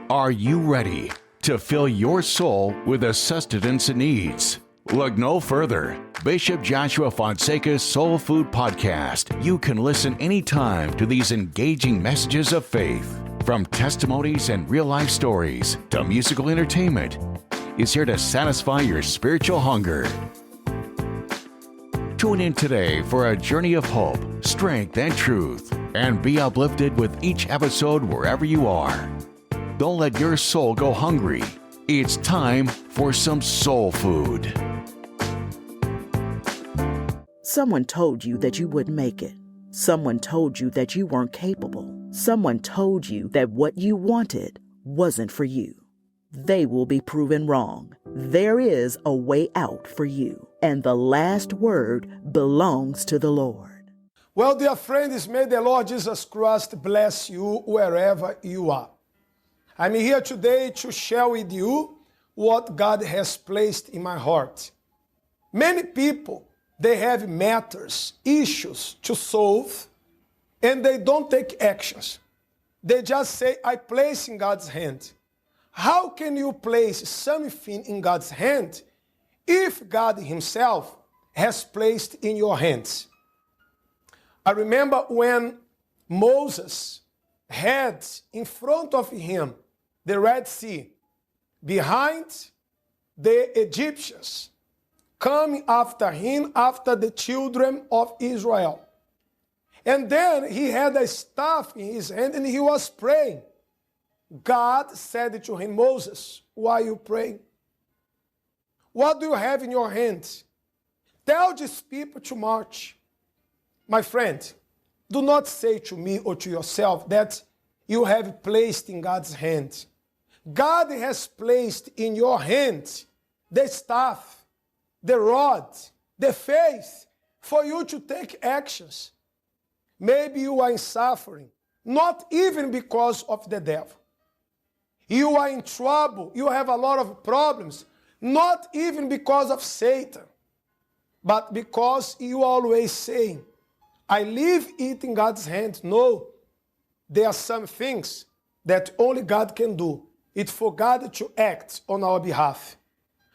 Are you ready to fill your soul with the sustenance it needs? Look no further. Bishop Joshua Fonseca's Soul Food Podcast. You can listen anytime to these engaging messages of faith. From testimonies and real-life stories to musical entertainment, is here to satisfy your spiritual hunger. Tune in today for a journey of hope, strength, and truth, and be uplifted with each episode wherever you are. Don't let your soul go hungry. It's time for some soul food. Someone told you that you wouldn't make it. Someone told you that you weren't capable. Someone told you that what you wanted wasn't for you. They will be proven wrong. There is a way out for you, and the last word belongs to the Lord. Well, dear friends, may the Lord Jesus Christ bless you wherever you are. I'm here today to share with you what God has placed in my heart. Many people, they have matters, issues to solve, and they don't take actions. They just say, I place in God's hand. How can you place something in God's hand if God himself has placed in your hands? I remember when Moses had in front of him the Red Sea, behind the Egyptians, coming after him, after the children of Israel. And then he had a staff in his hand and he was praying. God said to him, Moses, why are you praying? What do you have in your hand? Tell these people to march. My friend, do not say to me or to yourself that you have placed in God's hand. God has placed in your hand the staff, the rod, the faith for you to take actions. Maybe you are in suffering, not even because of the devil. You are in trouble, you have a lot of problems, not even because of Satan, but because you are always saying, I leave it in God's hand. No, there are some things that only God can do. It's for God to act on our behalf.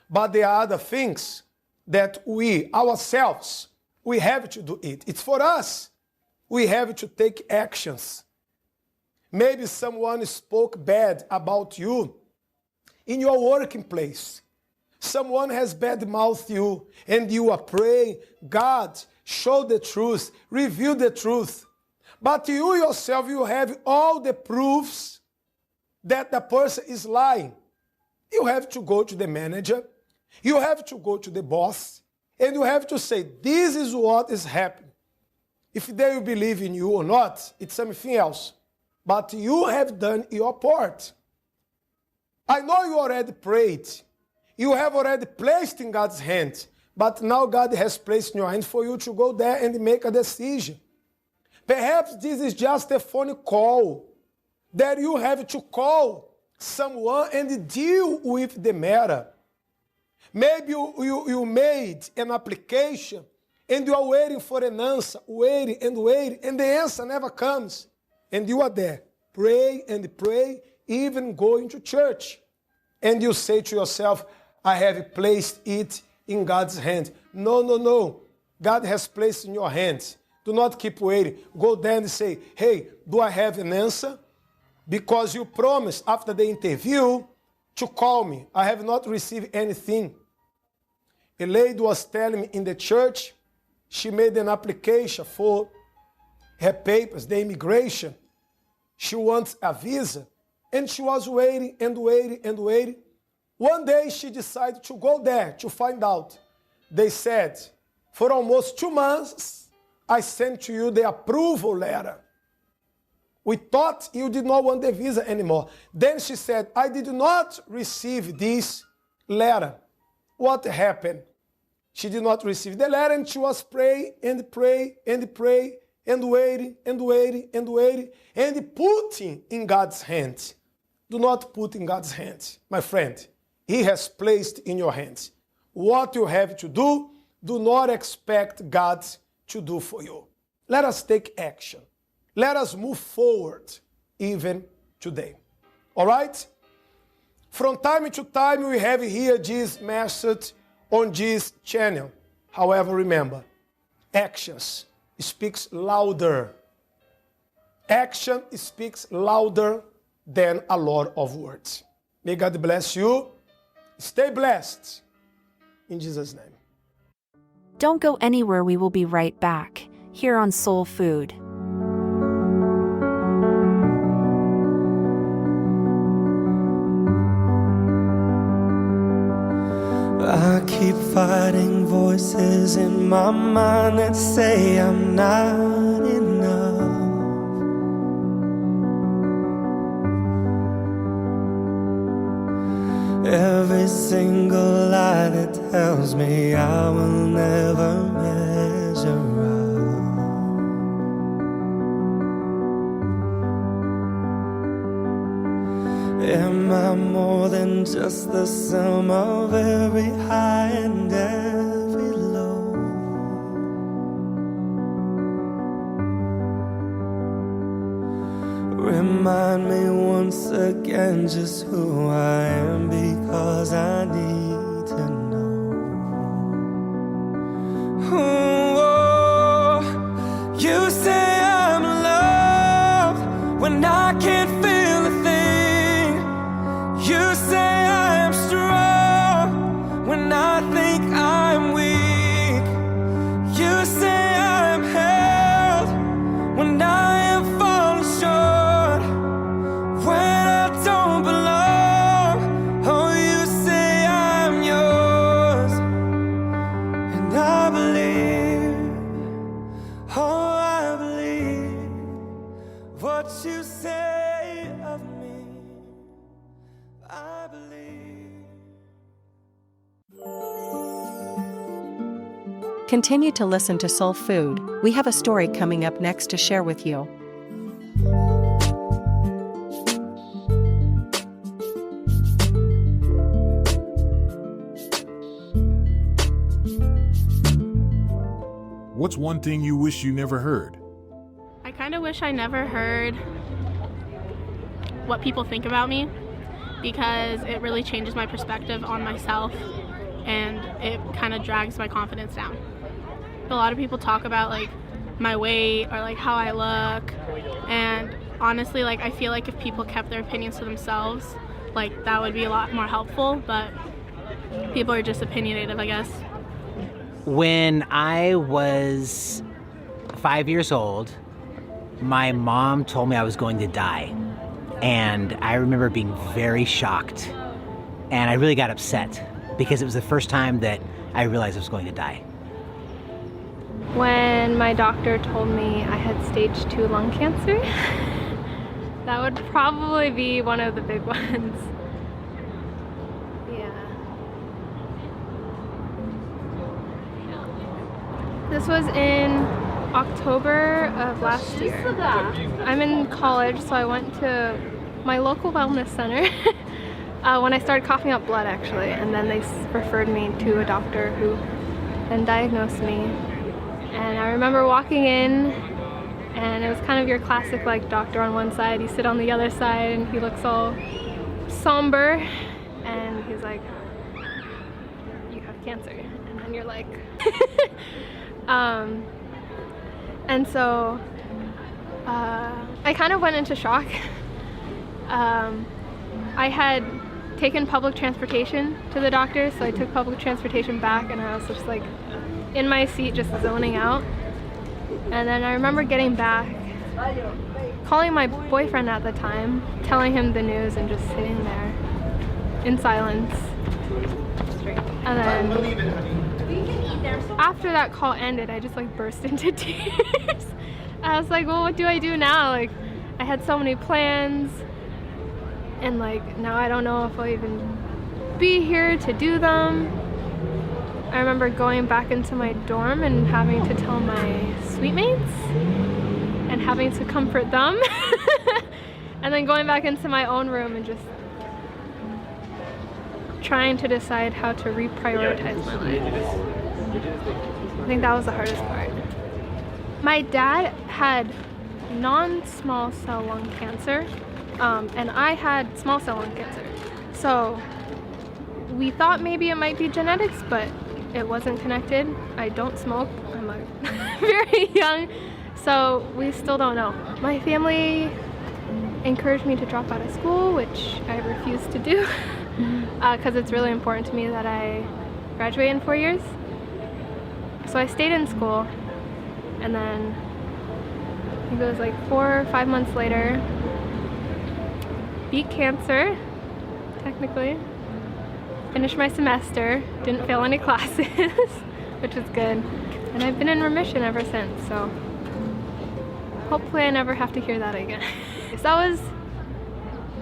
But there are other things that we, ourselves, we have to do it. It's for us. We have to take actions. Maybe someone spoke bad about you in your working place. Someone has bad-mouthed you, and you are praying, God, show the truth, reveal the truth. But you yourself, you have all the proofs that the person is lying. You have to go to the manager, you have to go to the boss, and you have to say, this is what is happening. If they will believe in you or not, it's something else. But you have done your part. I know you already prayed. You have already placed in God's hand. But now God has placed in your hand for you to go there and make a decision. Perhaps this is just a phone call that you have to call someone and deal with the matter. Maybe you made an application and you are waiting for an answer, waiting, and the answer never comes. And you are there, pray and pray, even going to church. And you say to yourself, I have placed it in God's hand. No. God has placed in your hands. Do not keep waiting. Go there and say, hey, do I have an answer? Because you promised after the interview to call me. I have not received anything. A lady was telling me in the church, she made an application for her papers, the immigration. She wants a visa. And she was waiting. One day she decided to go there to find out. They said, for almost 2 months, I sent to you the approval letter. We thought you did not want the visa anymore. Then she said, I did not receive this letter. What happened? She did not receive the letter and she was praying and waiting and putting in God's hands. Do not put in God's hands, my friend. He has placed in your hands. What you have to do, do not expect God to do for you. Let us take action. Let us move forward even today. All right? From time to time, we have here this message on this channel. However, remember, actions speaks louder. Action speaks louder than a lot of words. May God bless you. Stay blessed. In Jesus' name. Don't go anywhere. We will be right back, here on Soul Food. I keep fighting voices in my mind that say I'm not enough. Every single lie that tells me I will never measure up. Am I more than just the sum of every high and every low? Remind me once again just who I am, because I need to know. Oh, you say I'm loved when I can't feel a thing. You say I am strong when I think I'm weak. You say I am held when I am falling short, when I don't belong. Oh, you say I'm yours, and I believe, oh, I believe what you say of me. I believe. Continue to listen to Soul Food. We have a story coming up next to share with you. What's one thing you wish you never heard? I kind of wish I never heard what people think about me, because it really changes my perspective on myself and it kind of drags my confidence down. A lot of people talk about like my weight or like how I look, and honestly, like I feel like if people kept their opinions to themselves, like that would be a lot more helpful, but people are just opinionated, I guess. When I was 5 years old, my mom told me I was going to die. And I remember being very shocked. And I really got upset because it was the first time that I realized I was going to die. When my doctor told me I had stage 2 lung cancer, that would probably be one of the big ones. This was in October of last year. I'm in college, so I went to my local wellness center when I started coughing up blood, actually, and then they referred me to a doctor who then diagnosed me. And I remember walking in, and it was kind of your classic like doctor on one side, you sit on the other side, and he looks all somber, and he's like, "You have cancer," and then you're like. And so I kind of went into shock. I had taken public transportation to the doctor, so I took public transportation back, and I was just like in my seat just zoning out. And then I remember getting back, calling my boyfriend at the time, telling him the news, and just sitting there in silence. And then after that call ended, I just like burst into tears. I was like, well, what do I do now? Like, I had so many plans, and like now I don't know if I'll even be here to do them. I remember going back into my dorm and having to tell my suite mates and having to comfort them. And then going back into my own room and just trying to decide how to reprioritize my life. I think that was the hardest part. My dad had non-small cell lung cancer, and I had small cell lung cancer. So we thought maybe it might be genetics, but it wasn't connected. I don't smoke. I'm very young, so we still don't know. My family encouraged me to drop out of school, which I refused to do because it's really important to me that I graduate in 4 years. So I stayed in school, and then I think it was like 4 or 5 months later, beat cancer, technically. Finished my semester, didn't fail any classes, which is good. And I've been in remission ever since, so hopefully I never have to hear that again. So that was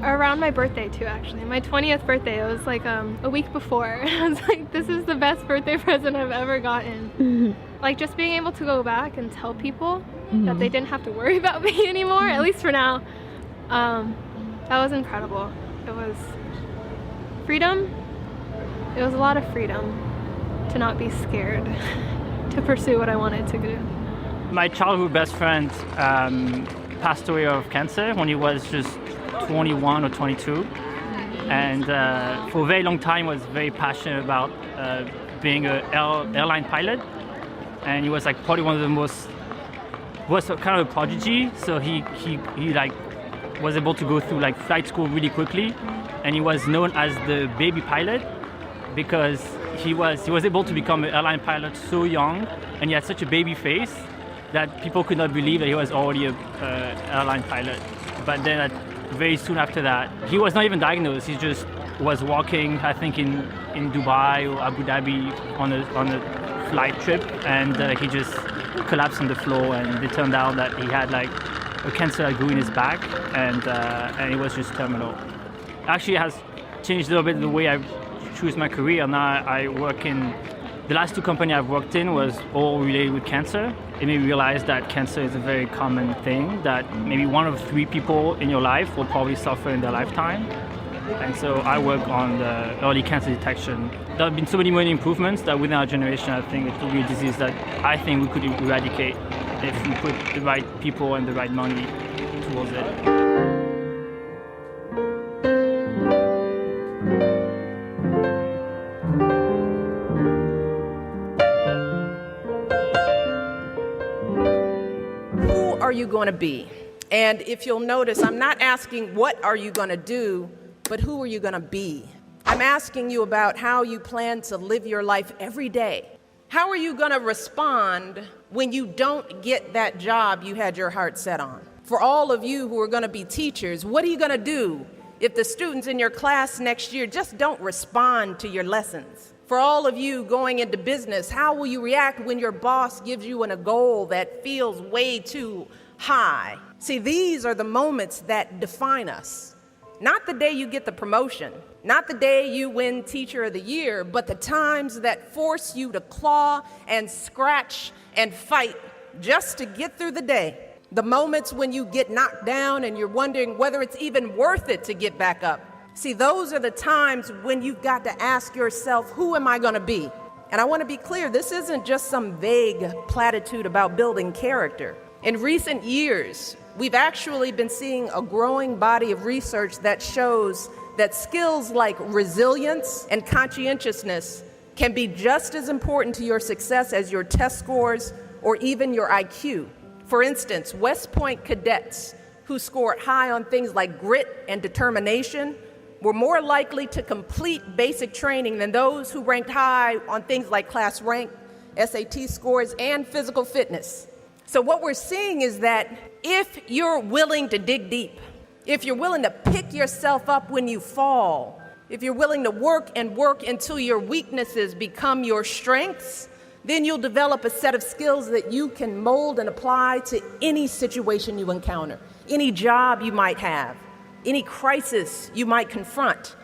around my birthday too, actually. My 20th birthday, it was like a week before. I was like, this is the best birthday present I've ever gotten. Like just being able to go back and tell people that they didn't have to worry about me anymore, at least for now. That was incredible. It was freedom. It was a lot of freedom to not be scared to pursue what I wanted to do. My childhood best friend passed away of cancer when he was just 21 or 22. And for a very long time was very passionate about being an airline pilot. And he was like probably one of the was kind of a prodigy. So he like was able to go through like flight school really quickly. And he was known as the baby pilot, because he was able to become an airline pilot so young, and he had such a baby face that people could not believe that he was already an airline pilot. But then very soon after that, he was not even diagnosed. He just was walking, I think in Dubai or Abu Dhabi on a flight trip, and he just collapsed on the floor, and it turned out that he had like a cancer that grew in his back, and it was just terminal. Actually, it has changed a little bit the way I choose my career. Now I work in, the last 2 companies I've worked in was all related with cancer. It made me realize that cancer is a very common thing, that maybe 1 of 3 people in your life will probably suffer in their lifetime. And so I work on the early cancer detection. There have been so many improvements that within our generation, I think it will be a disease that I think we could eradicate if we put the right people and the right money towards it. Are you going to be? And if you'll notice, I'm not asking what are you going to do, but who are you going to be? I'm asking you about how you plan to live your life every day. How are you going to respond when you don't get that job you had your heart set on? For all of you who are going to be teachers, what are you going to do if the students in your class next year just don't respond to your lessons? For all of you going into business, how will you react when your boss gives you a goal that feels way too high? See, these are the moments that define us. Not the day you get the promotion, not the day you win Teacher of the Year, but the times that force you to claw and scratch and fight just to get through the day. The moments when you get knocked down and you're wondering whether it's even worth it to get back up. See, those are the times when you've got to ask yourself, who am I going to be? And I want to be clear, this isn't just some vague platitude about building character. In recent years, we've actually been seeing a growing body of research that shows that skills like resilience and conscientiousness can be just as important to your success as your test scores or even your IQ. For instance, West Point cadets who scored high on things like grit and determination were more likely to complete basic training than those who ranked high on things like class rank, SAT scores, and physical fitness. So what we're seeing is that if you're willing to dig deep, if you're willing to pick yourself up when you fall, if you're willing to work and work until your weaknesses become your strengths, then you'll develop a set of skills that you can mold and apply to any situation you encounter, any job you might have, any crisis you might confront.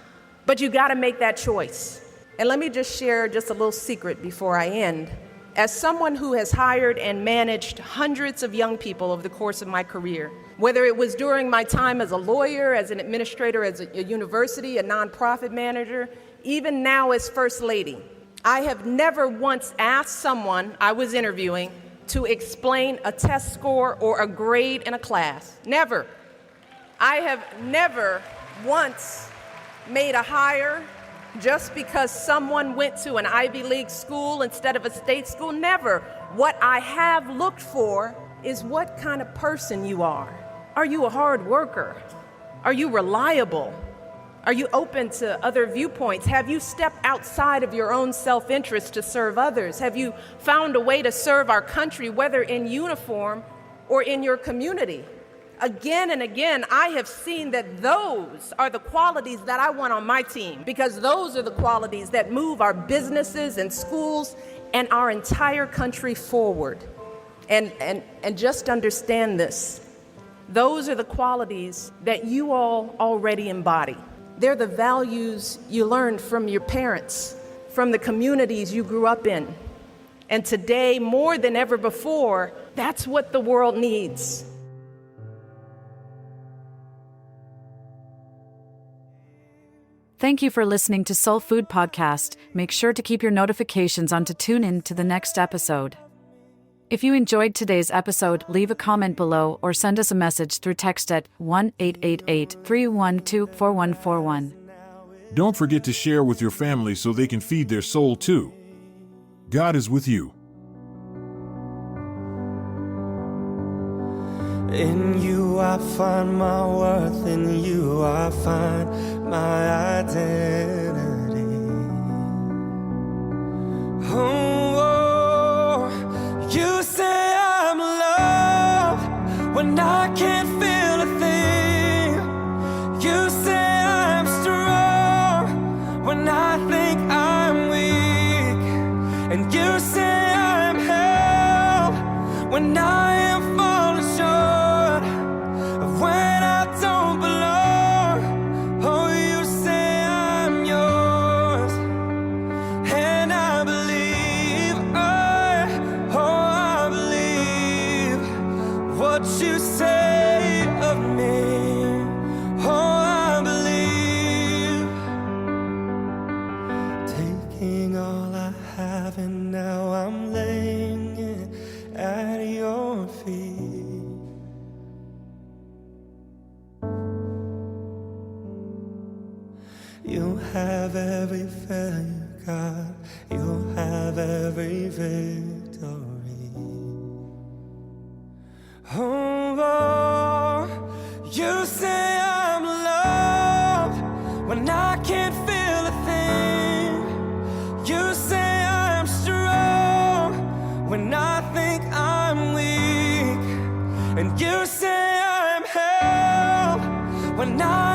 But you got to make that choice. And let me just share just a little secret before I end. As someone who has hired and managed hundreds of young people over the course of my career, whether it was during my time as a lawyer, as an administrator, as a university, a nonprofit manager, even now as First Lady, I have never once asked someone I was interviewing to explain a test score or a grade in a class. Never. I have never once made a hire just because someone went to an Ivy League school instead of a state school. Never. What I have looked for is what kind of person you are. Are you a hard worker? Are you reliable? Are you open to other viewpoints? Have you stepped outside of your own self-interest to serve others? Have you found a way to serve our country, whether in uniform or in your community? Again and again, I have seen that those are the qualities that I want on my team, because those are the qualities that move our businesses and schools and our entire country forward. And just understand this. Those are the qualities that you all already embody. They're the values you learned from your parents, from the communities you grew up in. And today, more than ever before, that's what the world needs. Thank you for listening to Soul Food Podcast. Make sure to keep your notifications on to tune in to the next episode. If you enjoyed today's episode, leave a comment below or send us a message through text at 1-888-312-4141. Don't forget to share with your family so they can feed their soul too. God is with you. In you I find my worth, in you I find my identity. Oh, you say I'm loved when I can't feel a thing. You say I'm strong when I think I'm weak. And you say I'm held when I am falling short of when I don't belong. Oh, you say I'm yours, and I believe, I believe what you say of me. Oh, I believe, taking all I have and now I'm laying it at your feet. You'll have every failure, God. You'll have every victory. Oh, you say I'm loved when I can't feel a thing. You say I'm strong when I think I'm weak. And you say I'm held when I